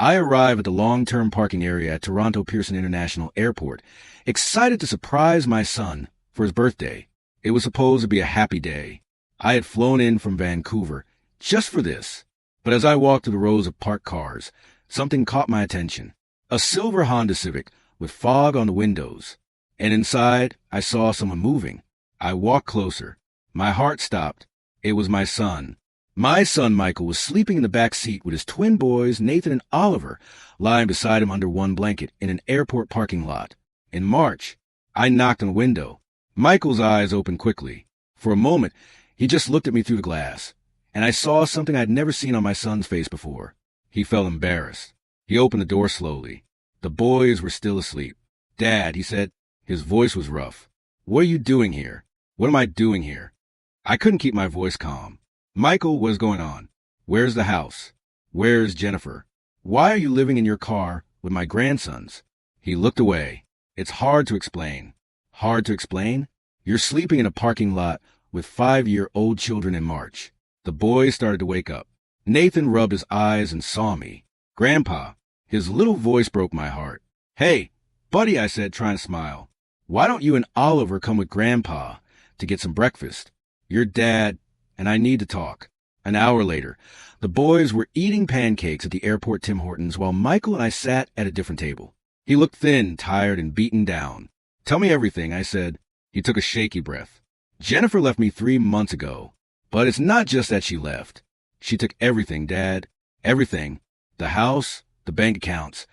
I arrive at the long-term parking area at Toronto Pearson International Airport, excited to surprise my son for his birthday. It was supposed to be a happy day. I had flown in from Vancouver just for this. But as I walked through the rows of parked cars, something caught my attention. A silver Honda Civic with fog on the windows. And inside, I saw someone moving. I walked closer. My heart stopped. It was my son. My son Michael was sleeping in the back seat with his twin boys, Nathan and Oliver, lying beside him under one blanket in an airport parking lot. In March, I knocked on the window. Michael's eyes opened quickly. For a moment, he just looked at me through the glass, and I saw something I'd never seen on my son's face before. He felt embarrassed. He opened the door slowly. The boys were still asleep. "Dad," he said. His voice was rough. "What are you doing here? What am I doing here?" I couldn't keep my voice calm. "Michael, what's going on? Where's the house? Where's Jennifer? Why are you living in your car with my grandsons?" He looked away. "It's hard to explain." "Hard to explain? You're sleeping in a parking lot with 5-year-old children in March." The boys started to wake up. Nathan rubbed his eyes and saw me. "Grandpa." His little voice broke my heart. "Hey, buddy," I said, trying to smile. "Why don't you and Oliver come with Grandpa to get some breakfast? Your dad and I need to talk." An hour later, the boys were eating pancakes at the airport Tim Hortons while Michael and I sat at a different table. He looked thin, tired, and beaten down. "Tell me everything," I said. He took a shaky breath. "Jennifer left me 3 months ago. But it's not just that she left. She took everything, Dad. Everything. The house, the bank accounts,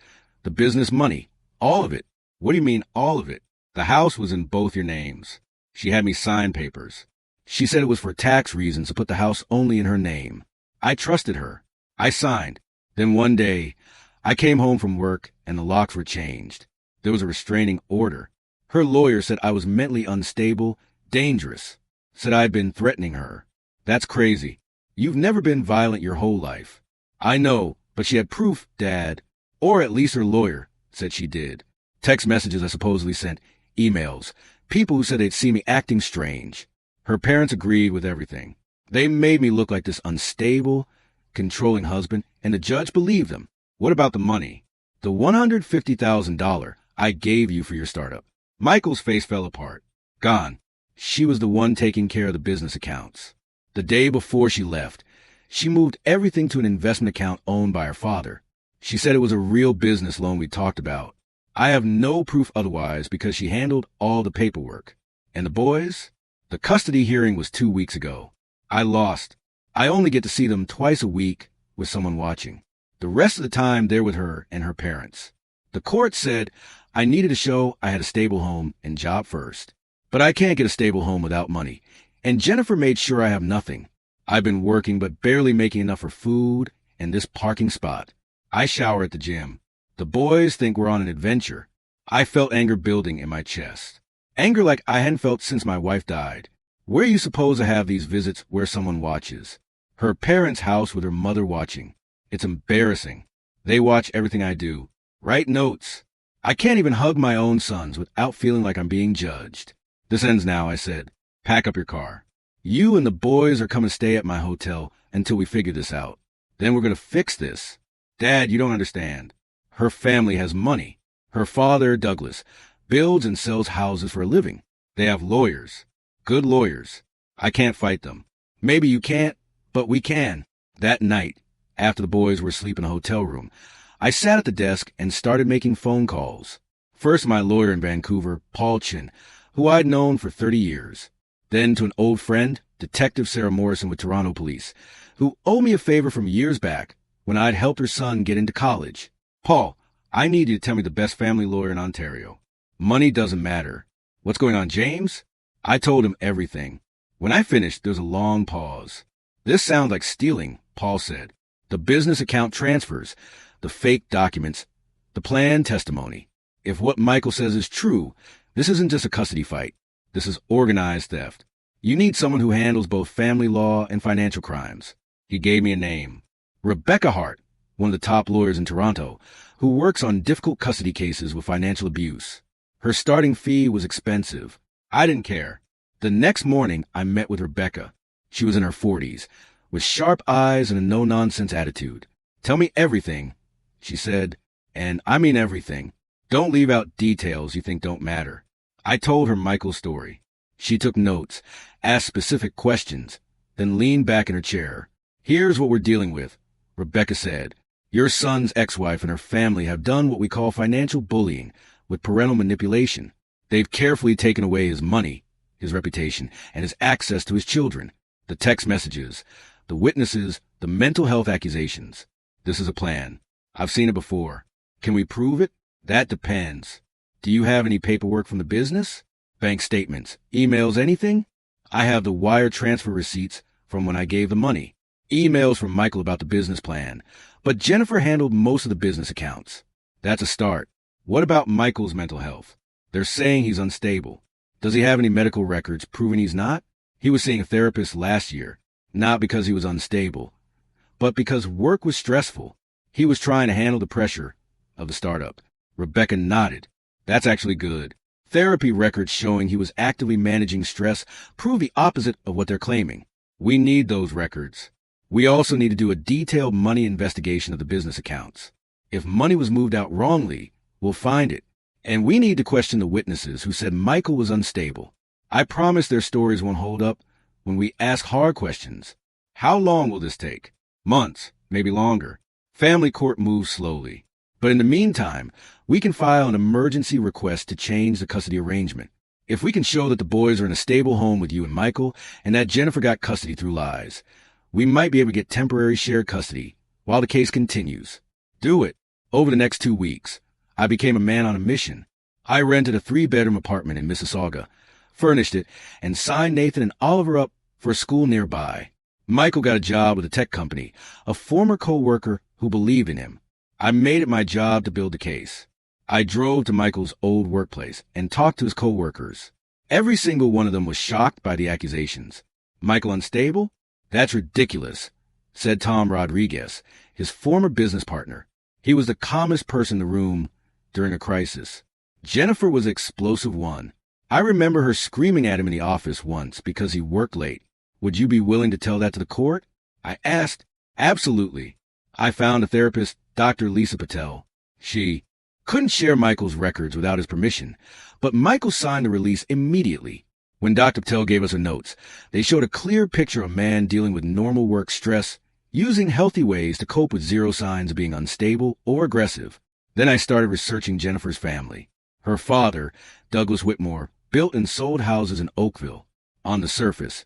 the business money. All of it." "What do you mean, all of it?" "The house was in both your names. She had me sign papers. She said it was for tax reasons to put the house only in her name. I trusted her. I signed. Then one day, I came home from work and the locks were changed. There was a restraining order. Her lawyer said I was mentally unstable, dangerous. Said I'd been threatening her. That's crazy. You've never been violent your whole life." "I know, but she had proof, Dad. Or at least her lawyer said she did. Text messages I supposedly sent, emails, people who said they'd see me acting strange. Her parents agreed with everything. They made me look like this unstable, controlling husband, and the judge believed them." "What about the money?" "The $150,000 I gave you for your startup." Michael's face fell apart. "Gone. She was the one taking care of the business accounts. The day before she left, she moved everything to an investment account owned by her father. She said it was a real business loan we talked about. I have no proof otherwise because she handled all the paperwork. And the boys? The custody hearing was 2 weeks ago. I lost. I only get to see them twice a week with someone watching. The rest of the time they're with her and her parents. The court said I needed to show I had a stable home and job first. But I can't get a stable home without money. And Jennifer made sure I have nothing. I've been working but barely making enough for food and this parking spot. I shower at the gym. The boys think we're on an adventure. I felt anger building in my chest. Anger like I hadn't felt since my wife died. Where are you supposed to have these visits where someone watches? Her parents' house with her mother watching. It's embarrassing. They watch everything I do. Write notes. I can't even hug my own sons without feeling like I'm being judged. "This ends now," I said. "Pack up your car. You and the boys are coming to stay at my hotel until we figure this out. Then we're going to fix this." "Dad, you don't understand. Her family has money. Her father, Douglas, builds and sells houses for a living. They have lawyers. Good lawyers. I can't fight them. Maybe you can't, but we can." That night, after the boys were asleep in a hotel room, I sat at the desk and started making phone calls. First my lawyer in Vancouver, Paul Chin, who I'd known for 30 years. Then to an old friend, Detective Sarah Morrison with Toronto Police, who owed me a favor from years back when I'd helped her son get into college. "Paul, I need you to tell me the best family lawyer in Ontario. Money doesn't matter. What's going on, James?" I told him everything. When I finished, there was a long pause. "This sounds like stealing," Paul said. "The business account transfers, the fake documents, the planned testimony. If what Michael says is true, this isn't just a custody fight. This is organized theft. You need someone who handles both family law and financial crimes." He gave me a name. Rebecca Hart, one of the top lawyers in Toronto, who works on difficult custody cases with financial abuse. Her starting fee was expensive. I didn't care. The next morning, I met with Rebecca. She was in her 40s, with sharp eyes and a no-nonsense attitude. "Tell me everything," she said, and I mean everything. Don't leave out details you think don't matter. I told her Michael's story. She took notes, asked specific questions, then leaned back in her chair. Here's what we're dealing with, Rebecca said. Your son's ex-wife and her family have done what we call financial bullying with parental manipulation. They've carefully taken away his money, his reputation, and his access to his children, the text messages, the witnesses, the mental health accusations. This is a plan. I've seen it before. Can we prove it? That depends. Do you have any paperwork from the business? Bank statements, emails, anything? I have the wire transfer receipts from when I gave the money. Emails from Michael about the business plan. But Jennifer handled most of the business accounts. That's a start. What about Michael's mental health? They're saying he's unstable. Does he have any medical records proving he's not? He was seeing a therapist last year, not because he was unstable, but because work was stressful. He was trying to handle the pressure of the startup. Rebecca nodded. That's actually good. Therapy records showing he was actively managing stress prove the opposite of what they're claiming. We need those records. We also need to do a detailed money investigation of the business accounts. If money was moved out wrongly, we'll find it. And we need to question the witnesses who said Michael was unstable. I promise their stories won't hold up when we ask hard questions. How long will this take? Months, maybe longer. Family court moves slowly. But in the meantime, we can file an emergency request to change the custody arrangement. If we can show that the boys are in a stable home with you and Michael, and that Jennifer got custody through lies, we might be able to get temporary shared custody while the case continues. Do it. Over the next 2 weeks, I became a man on a mission. I rented a 3-bedroom apartment in Mississauga, furnished it, and signed Nathan and Oliver up for a school nearby. Michael got a job with a tech company, a former co-worker who believed in him. I made it my job to build the case. I drove to Michael's old workplace and talked to his co-workers. Every single one of them was shocked by the accusations. Michael unstable? That's ridiculous, said Tom Rodriguez, his former business partner. He was the calmest person in the room during a crisis. Jennifer was the explosive one. I remember her screaming at him in the office once because he worked late. Would you be willing to tell that to the court? I asked. Absolutely. I found a therapist, Dr. Lisa Patel. She couldn't share Michael's records without his permission, but Michael signed the release immediately. When Dr. Patel gave us her notes, they showed a clear picture of a man dealing with normal work stress, using healthy ways to cope with zero signs of being unstable or aggressive. Then I started researching Jennifer's family. Her father, Douglas Whitmore, built and sold houses in Oakville. On the surface,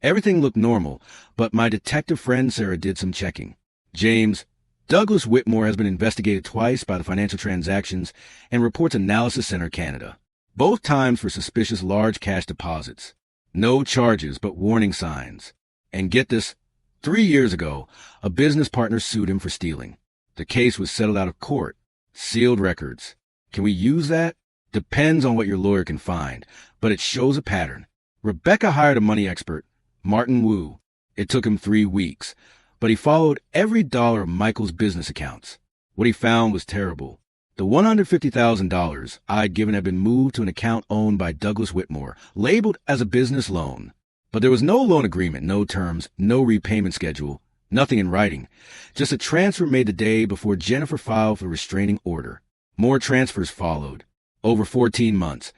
everything looked normal, but my detective friend Sarah did some checking. James, Douglas Whitmore has been investigated twice by the Financial Transactions and Reports Analysis Center Canada, both times for suspicious large cash deposits. No charges, but warning signs. And get this, 3 years ago, a business partner sued him for stealing. The case was settled out of court. Sealed records. Can we use that? Depends on what your lawyer can find, but it shows a pattern. Rebecca hired a money expert, Martin Wu. It took him 3 weeks, but he followed every dollar of Michael's business accounts. What he found was terrible. The $150,000 I'd given had been moved to an account owned by Douglas Whitmore, labeled as a business loan. But there was no loan agreement, no terms, no repayment schedule, nothing in writing. Just a transfer made the day before Jennifer filed for a restraining order. More transfers followed. Over 14 months.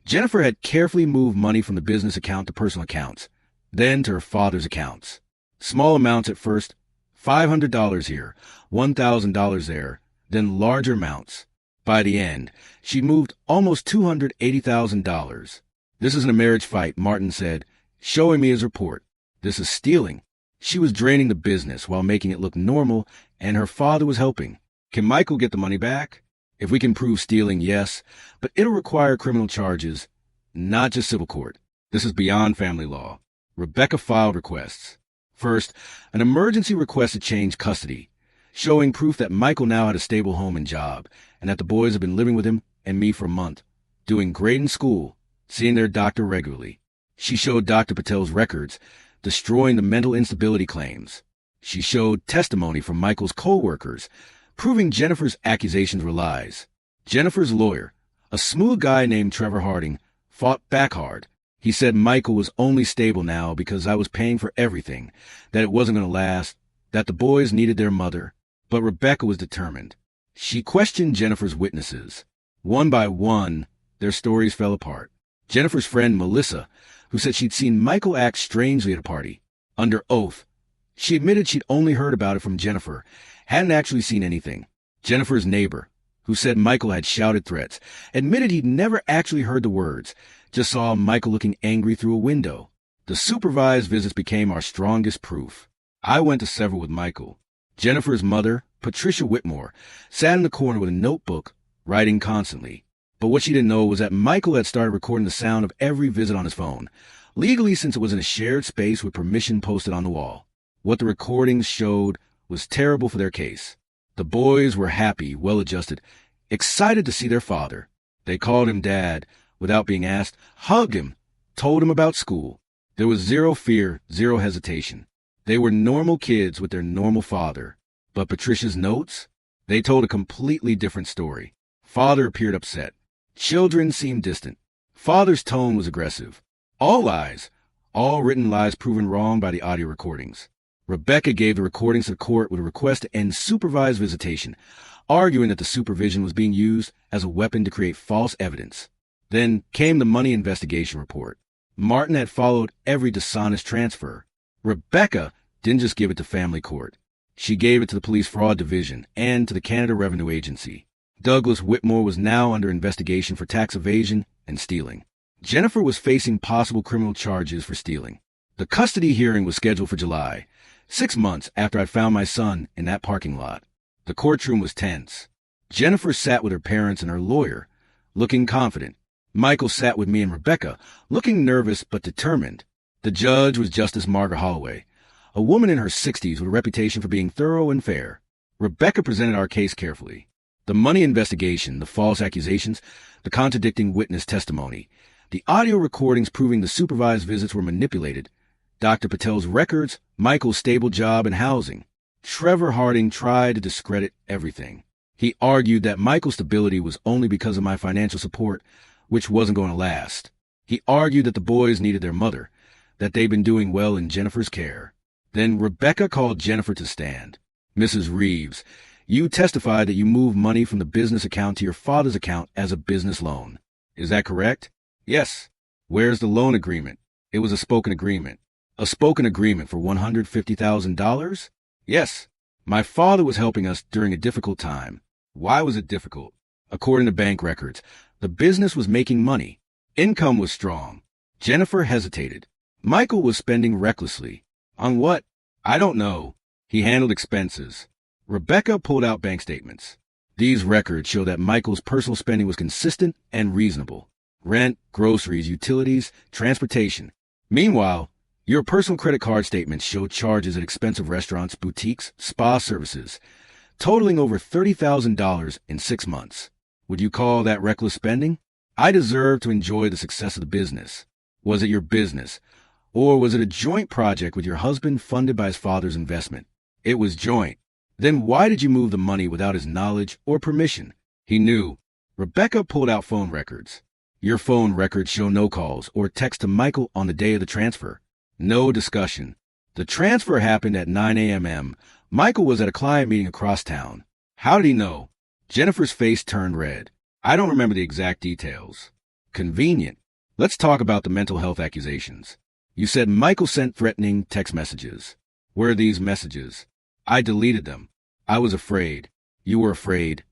Jennifer had carefully moved money from the business account to personal accounts, then to her father's accounts. Small amounts at first, $500 here, $1,000 there, then larger amounts. By the end, she moved almost $280,000. This isn't a marriage fight, Martin said, showing me his report. This is stealing. She was draining the business while making it look normal, and her father was helping. Can Michael get the money back? If we can prove stealing, yes, but it'll require criminal charges, not just civil court. This is beyond family law. Rebecca filed requests. First, an emergency request to change custody, showing proof that Michael now had a stable home and job, and that the boys had been living with him and me for a month, doing great in school, seeing their doctor regularly. She showed Dr. Patel's records, destroying the mental instability claims. She showed testimony from Michael's co-workers, proving Jennifer's accusations were lies. Jennifer's lawyer, a smooth guy named Trevor Harding, fought back hard. He said Michael was only stable now because I was paying for everything, that it wasn't going to last, that the boys needed their mother. But Rebecca was determined. She questioned Jennifer's witnesses. One by one, their stories fell apart. Jennifer's friend Melissa, who said she'd seen Michael act strangely at a party, under oath, she admitted she'd only heard about it from Jennifer, hadn't actually seen anything. Jennifer's neighbor, who said Michael had shouted threats, admitted he'd never actually heard the words, just saw Michael looking angry through a window. The supervised visits became our strongest proof. I went to several with Michael. Jennifer's mother, Patricia Whitmore, sat in the corner with a notebook, writing constantly. But what she didn't know was that Michael had started recording the sound of every visit on his phone, legally since it was in a shared space with permission posted on the wall. What the recordings showed was terrible for their case. The boys were happy, well-adjusted, excited to see their father. They called him Dad without being asked, hugged him, told him about school. There was zero fear, zero hesitation. They were normal kids with their normal father. But Patricia's notes? They told a completely different story. Father appeared upset. Children seemed distant. Father's tone was aggressive. All lies, all written lies proven wrong by the audio recordings. Rebecca gave the recordings to the court with a request to end supervised visitation, arguing that the supervision was being used as a weapon to create false evidence. Then came the money investigation report. Martin had followed every dishonest transfer. Rebecca didn't just give it to family court. She gave it to the police fraud division and to the Canada Revenue Agency. Douglas Whitmore was now under investigation for tax evasion and stealing. Jennifer was facing possible criminal charges for stealing. The custody hearing was scheduled for July, 6 months after I'd found my son in that parking lot. The courtroom was tense. Jennifer sat with her parents and her lawyer, looking confident. Michael sat with me and Rebecca, looking nervous but determined. The judge was Justice Margaret Holloway, a woman in her 60s with a reputation for being thorough and fair. Rebecca presented our case carefully. The money investigation, the false accusations, the contradicting witness testimony, the audio recordings proving the supervised visits were manipulated, Dr. Patel's records, Michael's stable job and housing. Trevor Harding tried to discredit everything. He argued that Michael's stability was only because of my financial support, which wasn't going to last. He argued that the boys needed their mother, that they'd been doing well in Jennifer's care. Then Rebecca called Jennifer to stand. Mrs. Reeves, you testified that you moved money from the business account to your father's account as a business loan. Is that correct? Yes. Where's the loan agreement? It was a spoken agreement. A spoken agreement for $150,000? Yes. My father was helping us during a difficult time. Why was it difficult? According to bank records, the business was making money. Income was strong. Jennifer hesitated. Michael was spending recklessly. On what? I don't know. He handled expenses. Rebecca pulled out bank statements. These records show that Michael's personal spending was consistent and reasonable. Rent, groceries, utilities, transportation. Meanwhile, your personal credit card statements show charges at expensive restaurants, boutiques, spa services, totaling over $30,000 in 6 months. Would you call that reckless spending? I deserve to enjoy the success of the business. Was it your business? Or was it a joint project with your husband funded by his father's investment? It was joint. Then why did you move the money without his knowledge or permission? He knew. Rebecca pulled out phone records. Your phone records show no calls or text to Michael on the day of the transfer. No discussion. The transfer happened at 9 a.m. Michael was at a client meeting across town. How did he know? Jennifer's face turned red. I don't remember the exact details. Convenient. Let's talk about the mental health accusations. You said Michael sent threatening text messages. Where are these messages? I deleted them. I was afraid. You were afraid.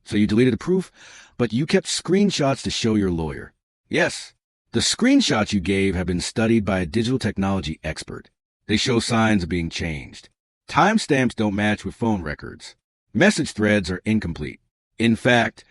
So you deleted the proof, but you kept screenshots to show your lawyer. Yes. The screenshots you gave have been studied by a digital technology expert. They show signs of being changed. Timestamps don't match with phone records. Message threads are incomplete. In fact,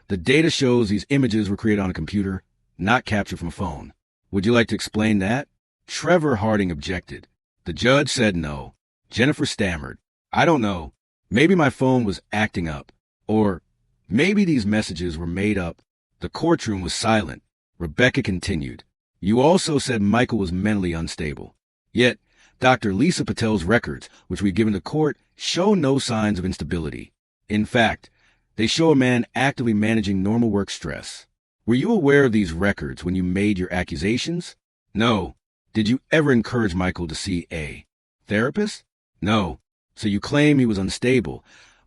the data shows these images were created on a computer, not captured from a phone. Would you like to explain that? Trevor Harding objected. The judge said no. Jennifer stammered. I don't know. Maybe my phone was acting up. Or maybe these messages were made up. The courtroom was silent. Rebecca continued. You also said Michael was mentally unstable. Yet, Dr. Lisa Patel's records, which we've given to court, show no signs of instability. In fact, they show a man actively managing normal work stress. Were you aware of these records when you made your accusations? No. Did you ever encourage Michael to see a therapist? No. So you claim he was unstable,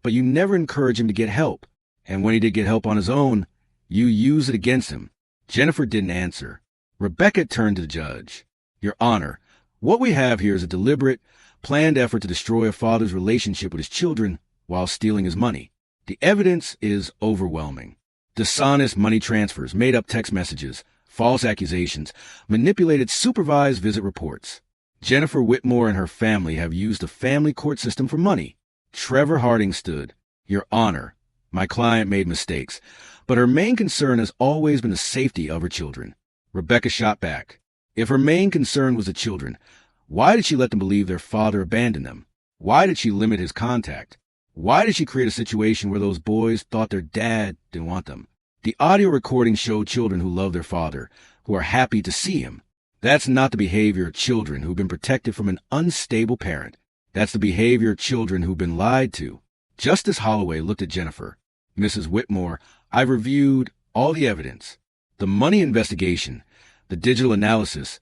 but you never encourage him to get help. And when he did get help on his own, you use it against him. Jennifer didn't answer. Rebecca turned to the judge. Your Honor, what we have here is a deliberate, planned effort to destroy a father's relationship with his children while stealing his money. The evidence is overwhelming. Dishonest money transfers, made-up text messages, false accusations, manipulated supervised visit reports. Jennifer Whitmore and her family have used the family court system for money. Trevor Harding stood. Your Honor, my client made mistakes, but her main concern has always been the safety of her children. Rebecca shot back. If her main concern was the children, why did she let them believe their father abandoned them? Why did she limit his contact? Why did she create a situation where those boys thought their dad didn't want them? The audio recordings show children who love their father, who are happy to see him. That's not the behavior of children who've been protected from an unstable parent. That's the behavior of children who've been lied to. Justice Holloway looked at Jennifer. Mrs. Whitmore, I've reviewed all the evidence. The money investigation, the digital analysis,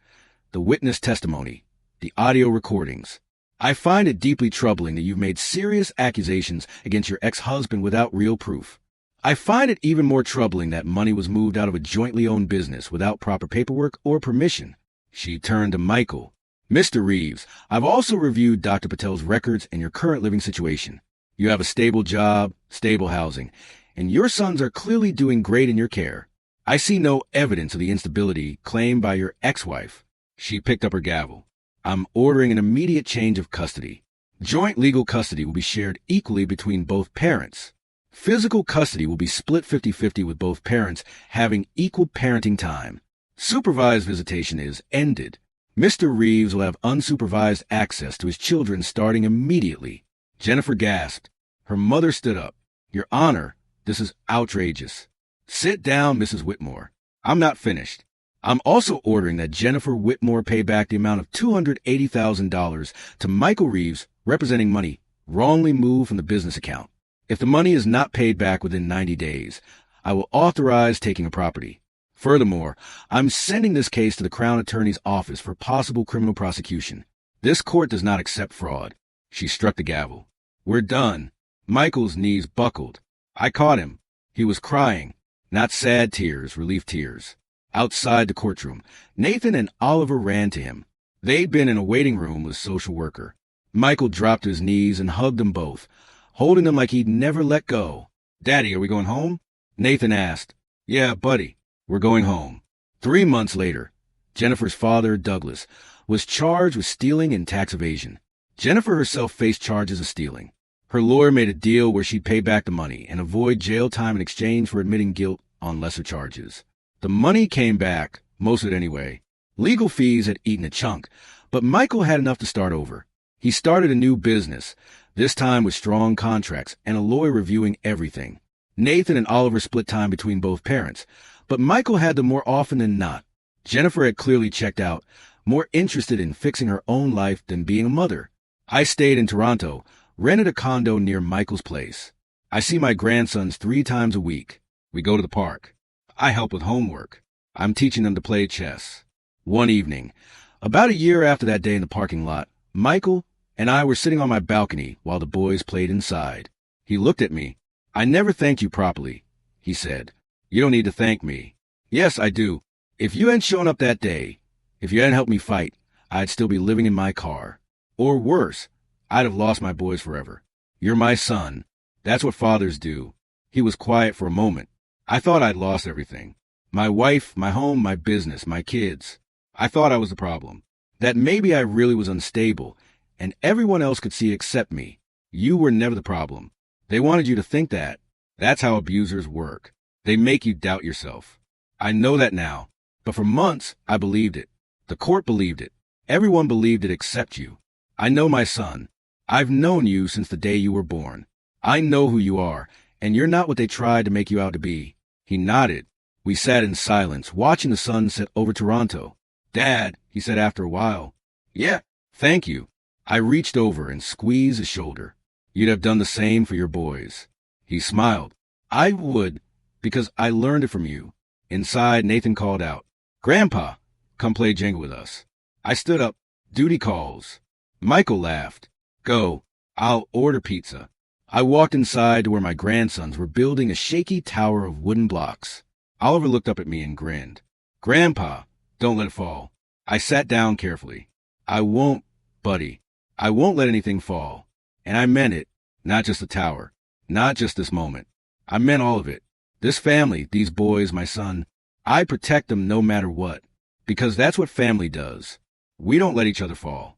the witness testimony, the audio recordings. I find it deeply troubling that you've made serious accusations against your ex-husband without real proof. I find it even more troubling that money was moved out of a jointly owned business without proper paperwork or permission. She turned to Michael. Mr. Reeves, I've also reviewed Dr. Patel's records and your current living situation. You have a stable job, stable housing, and your sons are clearly doing great in your care. I see no evidence of the instability claimed by your ex-wife. She picked up her gavel. I'm ordering an immediate change of custody. Joint legal custody will be shared equally between both parents. Physical custody will be split 50-50 with both parents having equal parenting time. Supervised visitation is ended. Mr. Reeves will have unsupervised access to his children starting immediately. Jennifer gasped. Her mother stood up. Your Honor, this is outrageous. Sit down, Mrs. Whitmore. I'm not finished. I'm also ordering that Jennifer Whitmore pay back the amount of $280,000 to Michael Reeves, representing money wrongly moved from the business account. If the money is not paid back within 90 days, I will authorize taking a property. Furthermore, I'm sending this case to the Crown Attorney's office for possible criminal prosecution. This court does not accept fraud. She struck the gavel. We're done. Michael's knees buckled. I caught him. He was crying. Not sad tears, relief tears. Outside the courtroom, Nathan and Oliver ran to him. They'd been in a waiting room with a social worker. Michael dropped to his knees and hugged them both, holding them like he'd never let go. Daddy, are we going home? Nathan asked. Yeah, buddy, we're going home. 3 months later, Jennifer's father, Douglas, was charged with stealing and tax evasion. Jennifer herself faced charges of stealing. Her lawyer made a deal where she'd pay back the money and avoid jail time in exchange for admitting guilt on lesser charges. The money came back, most of it anyway. Legal fees had eaten a chunk, but Michael had enough to start over. He started a new business, this time with strong contracts and a lawyer reviewing everything. Nathan and Oliver split time between both parents, but Michael had them more often than not. Jennifer had clearly checked out, more interested in fixing her own life than being a mother. I stayed in Toronto, rented a condo near Michael's place. I see my grandsons 3 times a week. We go to the park. I help with homework. I'm teaching them to play chess. One evening, about a year after that day in the parking lot, Michael and I were sitting on my balcony while the boys played inside. He looked at me. I never thanked you properly, he said. You don't need to thank me. Yes, I do. If you hadn't shown up that day, if you hadn't helped me fight, I'd still be living in my car. Or worse, I'd have lost my boys forever. You're my son. That's what fathers do. He was quiet for a moment. I thought I'd lost everything. My wife, my home, my business, my kids. I thought I was the problem. That maybe I really was unstable, and everyone else could see except me. You were never the problem. They wanted you to think that. That's how abusers work. They make you doubt yourself. I know that now, but for months I believed it. The court believed it. Everyone believed it except you. I know my son. I've known you since the day you were born. I know who you are, and you're not what they tried to make you out to be. He nodded. We sat in silence, watching the sun set over Toronto. Dad, he said after a while. Yeah, thank you. I reached over and squeezed his shoulder. You'd have done the same for your boys. He smiled. I would, because I learned it from you. Inside, Nathan called out, Grandpa, come play Jenga with us. I stood up. Duty calls. Michael laughed. Go. I'll order pizza. I walked inside to where my grandsons were building a shaky tower of wooden blocks. Oliver looked up at me and grinned. Grandpa, don't let it fall. I sat down carefully. I won't, buddy. I won't let anything fall. And I meant it. Not just the tower. Not just this moment. I meant all of it. This family, these boys, my son, I protect them no matter what. Because that's what family does. We don't let each other fall.